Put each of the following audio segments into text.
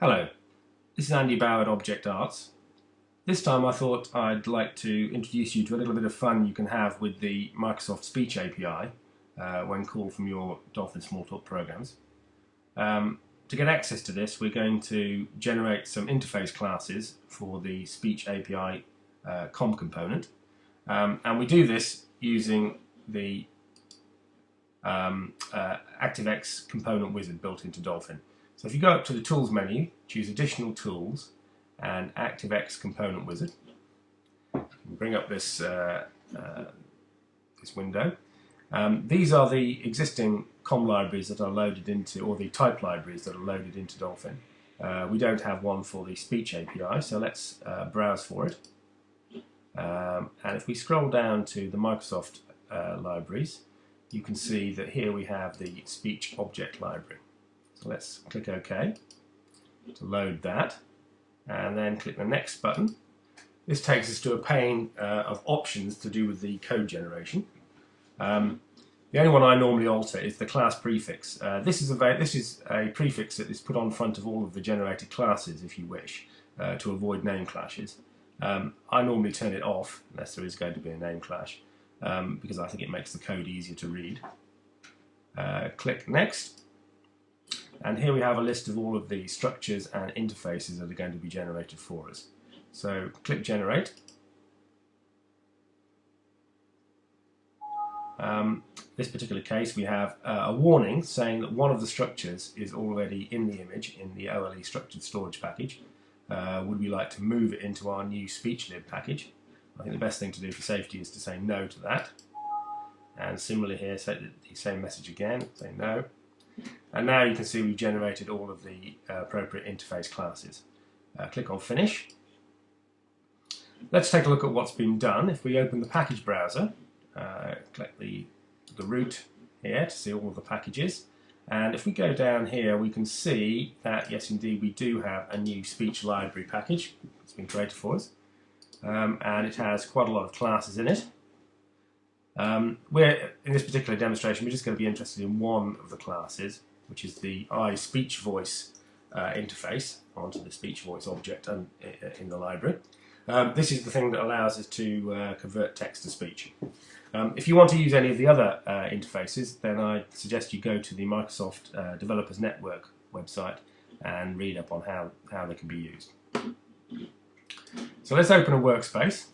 Hello, this is Andy Bow at Object Arts. This time I thought I'd like to introduce you to a little bit of fun you can have with the Microsoft Speech API when called from your Dolphin Smalltalk programs. To get access to this, we're going to generate some interface classes for the Speech API COM component, and we do this using the Activex component wizard built into Dolphin. So if you go up to the Tools menu, choose Additional Tools and Activex Component Wizard, bring up this this window. These are the existing COM libraries that are loaded into, or the type libraries that are loaded into Dolphin. We don't have one for the Speech API, so let's browse for it. And if we scroll down to the Microsoft libraries, you can see that here we have the Speech Object Library. So let's click OK to load that, and then click the Next button. This takes us to a pane of options to do with the code generation. The only one I normally alter is the class prefix. This is a prefix that is put on front of all of the generated classes if you wish, to avoid name clashes. I normally turn it off unless there is going to be a name clash, because I think it makes the code easier to read. Click Next. And here we have a list of all of the structures and interfaces that are going to be generated for us. So click Generate. This particular case we have a warning saying that one of the structures is already in the image in the OLE structured storage package. Would we like to move it into our new SpeechLib package? I think the best thing to do for safety is to say no to that. And similarly here, say the same message again, say no. And now you can see we've generated all of the appropriate interface classes. Click on Finish. Let's take a look at what's been done. If we open the package browser, click the root here to see all of the packages. And if we go down here, we can see that, yes, indeed, we do have a new speech library package. It's been created for us. And it has quite a lot of classes in it. In this particular demonstration, we're just going to be interested in one of the classes, which is the speech voice interface onto the speech voice object in the library. This is the thing that allows us to convert text to speech. If you want to use any of the other interfaces, then I suggest you go to the Microsoft Developers Network website and read up on how they can be used. So let's open a workspace.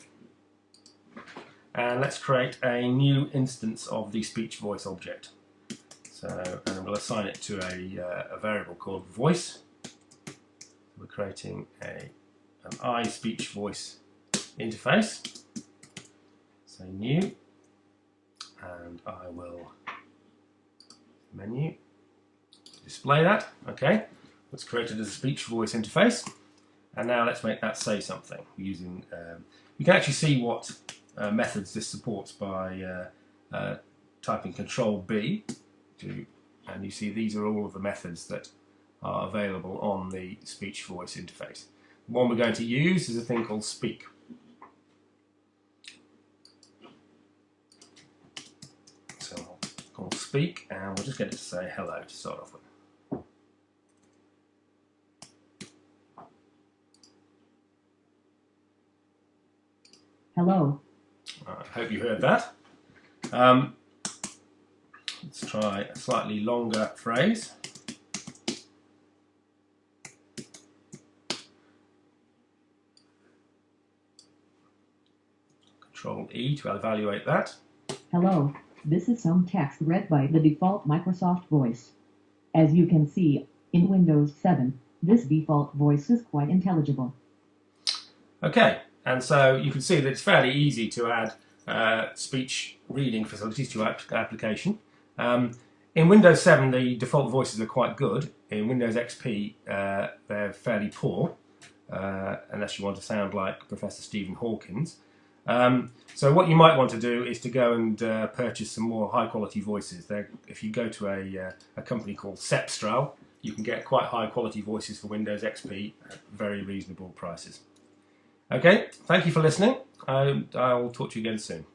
And let's create a new instance of the speech voice object. And we'll assign it to a variable called voice. We're creating an speech voice interface. So new, and I will menu display that. Okay, let's create it as a speech voice interface. And now let's make that say something using. You can actually see what methods this supports by typing Control-B, and you see these are all of the methods that are available on the speech voice interface. The one we're going to use is a thing called speak. So I'll call speak, and we'll just get it to say hello to start off with. Hello. I hope you heard that. Let's try a slightly longer phrase. Control-E to evaluate that. Hello. This is some text read by the default Microsoft voice. As you can see, in Windows 7, this default voice is quite intelligible. Okay, and so you can see that it's fairly easy to add speech reading facilities to your application. In Windows 7, the default voices are quite good. In Windows XP, they're fairly poor, unless you want to sound like Professor Stephen Hawkins. So what you might want to do is to go and purchase some more high-quality voices. If you go to a company called Cepstral, you can get quite high-quality voices for Windows XP at very reasonable prices. Okay, thank you for listening. I'll talk to you again soon.